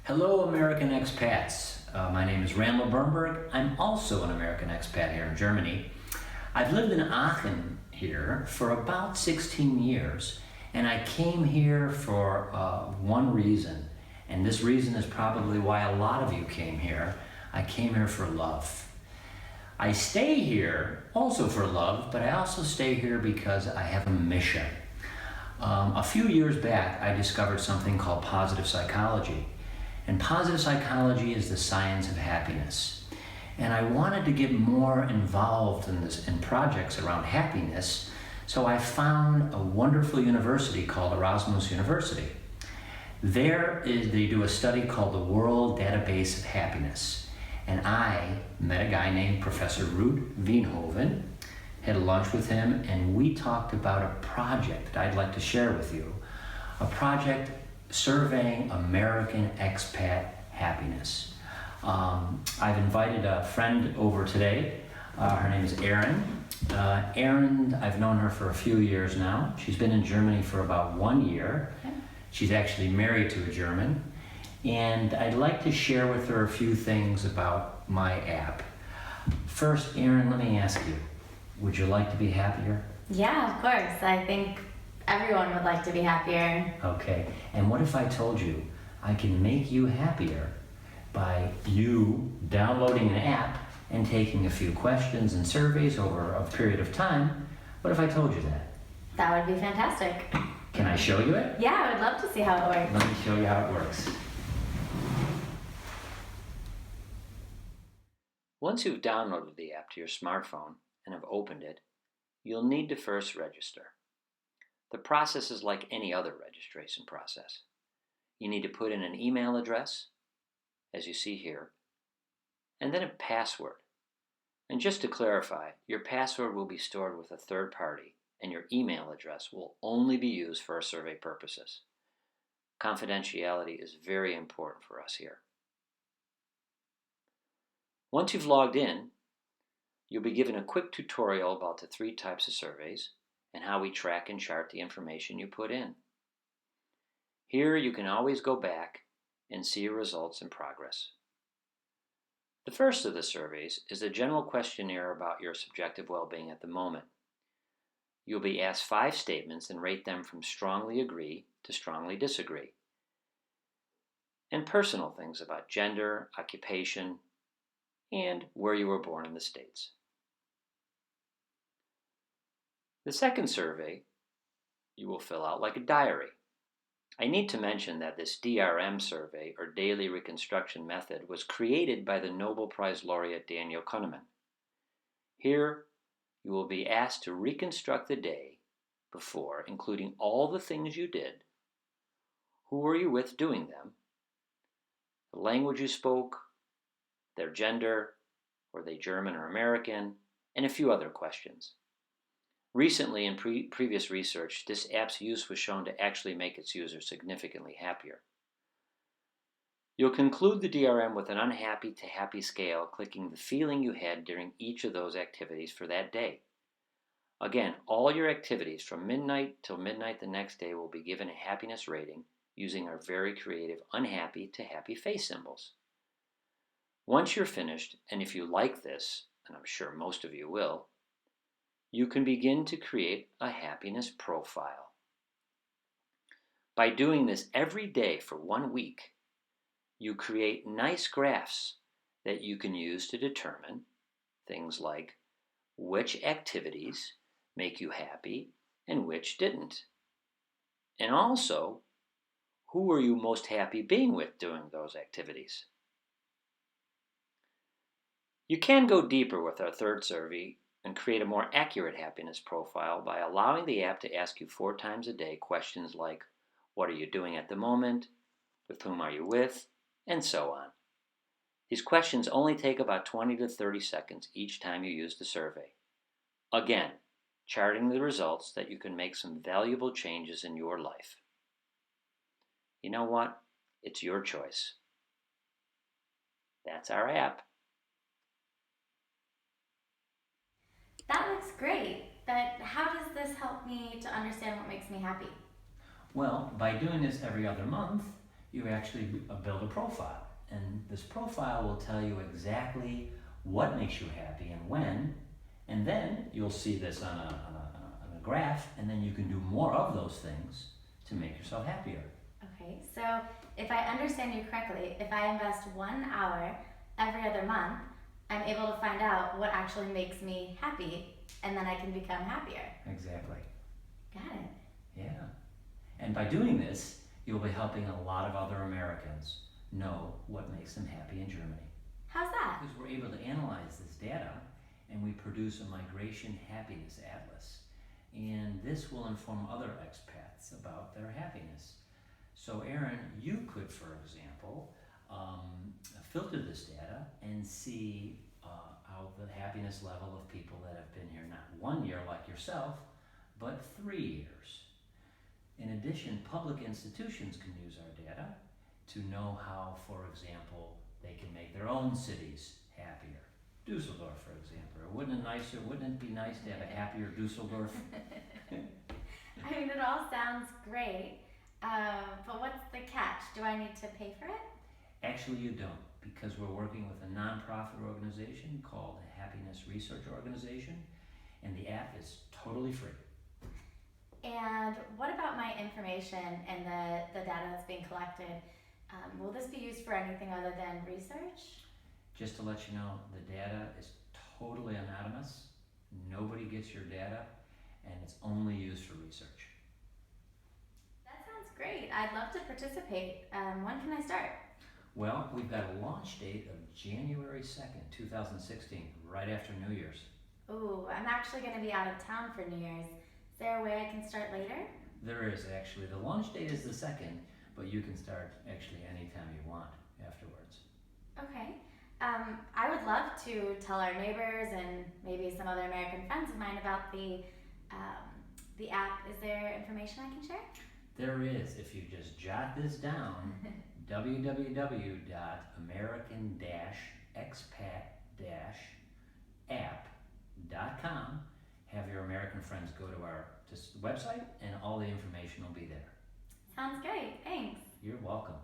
Hello, American expats. My name is Randall Bernberg. I'm also an American expat here in Germany. I've lived in Aachen here for about 16 years, and I came here for one reason, and this reason is probably why a lot of you came here. I came here for love. I stay here also for love, but I also stay here because I have a mission. A few years back, I discovered something called positive psychology. And positive psychology is the science of happiness. And I wanted to get more involved in projects around happiness, so I found a wonderful university called Erasmus University. They do a study called the World Database of Happiness. And I met a guy named Professor Ruud Veenhoven, had lunch with him, and we talked about a project that I'd like to share with you. A project surveying American expat happiness. I've invited a friend over today. Her name is Erin. Erin, I've known her for a few years now. She's been in Germany for about 1 year. Okay. She's actually married to a German. And I'd like to share with her a few things about my app. First, Erin, let me ask you, would you like to be happier? Yeah, of course. I think everyone would like to be happier. Okay, and what if I told you I can make you happier by you downloading an app and taking a few questions and surveys over a period of time? What if I told you that? That would be fantastic. Can I show you it? Yeah, I would love to see how it works. Let me show you how it works. Once you've downloaded the app to your smartphone and have opened it, you'll need to first register. The process is like any other registration process. You need to put in an email address, as you see here, and then a password. And just to clarify, your password will be stored with a third party, and your email address will only be used for our survey purposes. Confidentiality is very important for us here. Once you've logged in, you'll be given a quick tutorial about the 3 types of surveys and how we track and chart the information you put in. Here you can always go back and see your results and progress. The first of the surveys is a general questionnaire about your subjective well-being at the moment. You'll be asked 5 statements and rate them from strongly agree to strongly disagree. And personal things about gender, occupation, and where you were born in the States. The second survey you will fill out like a diary. I need to mention that this DRM survey, or Daily Reconstruction Method, was created by the Nobel Prize laureate Daniel Kahneman. Here, you will be asked to reconstruct the day before, including all the things you did, who were you with doing them, the language you spoke, their gender, were they German or American, and a few other questions. Recently, in previous research, this app's use was shown to actually make its users significantly happier. You'll conclude the DRM with an unhappy to happy scale, clicking the feeling you had during each of those activities for that day. Again, all your activities from midnight till midnight the next day will be given a happiness rating using our very creative unhappy to happy face symbols. Once you're finished, and if you like this, and I'm sure most of you will, you can begin to create a happiness profile. By doing this every day for 1 week, you create nice graphs that you can use to determine things like which activities make you happy and which didn't. And also, who were you most happy being with doing those activities? You can go deeper with our third survey and create a more accurate happiness profile by allowing the app to ask you 4 times a day questions like, what are you doing at the moment, with whom are you with, and so on. These questions only take about 20 to 30 seconds each time you use the survey. Again, charting the results that you can make some valuable changes in your life. You know what? It's your choice. That's our app. That looks great, but how does this help me to understand what makes me happy? Well, by doing this every other month, you actually build a profile. And this profile will tell you exactly what makes you happy and when. And then you'll see this on a graph, and then you can do more of those things to make yourself happier. Okay, so if I understand you correctly, if I invest 1 hour every other month, I'm able to find out what actually makes me happy, and then I can become happier. Exactly. Got it. Yeah. And by doing this, you'll be helping a lot of other Americans know what makes them happy in Germany. How's that? Because we're able to analyze this data and we produce a migration happiness atlas. And this will inform other expats about their happiness. So, Aaron, you could, for example, filter this data and see how the happiness level of people that have been here not 1 year like yourself, but 3 years. In addition, public institutions can use our data to know how, for example, they can make their own cities happier. Dusseldorf, for example. Wouldn't it be nice to have a happier Dusseldorf? I mean, it all sounds great, but what's the catch? Do I need to pay for it? Actually, you don't, because we're working with a nonprofit organization called the Happiness Research Organization, and the app is totally free. And what about my information and the data that's being collected? Will this be used for anything other than research? Just to let you know, the data is totally anonymous. Nobody gets your data, and it's only used for research. That sounds great. I'd love to participate. When can I start? Well, we've got a launch date of January 2nd, 2016, right after New Year's. Ooh, I'm actually going to be out of town for New Year's. Is there a way I can start later? There is, actually. The launch date is the 2nd, but you can start actually anytime you want afterwards. Okay. I would love to tell our neighbors and maybe some other American friends of mine about the app. Is there information I can share? There is. If you just jot this down, www.american-expat-app.com. Have your American friends go to our website, and all the information will be there. Sounds great. Thanks. You're welcome.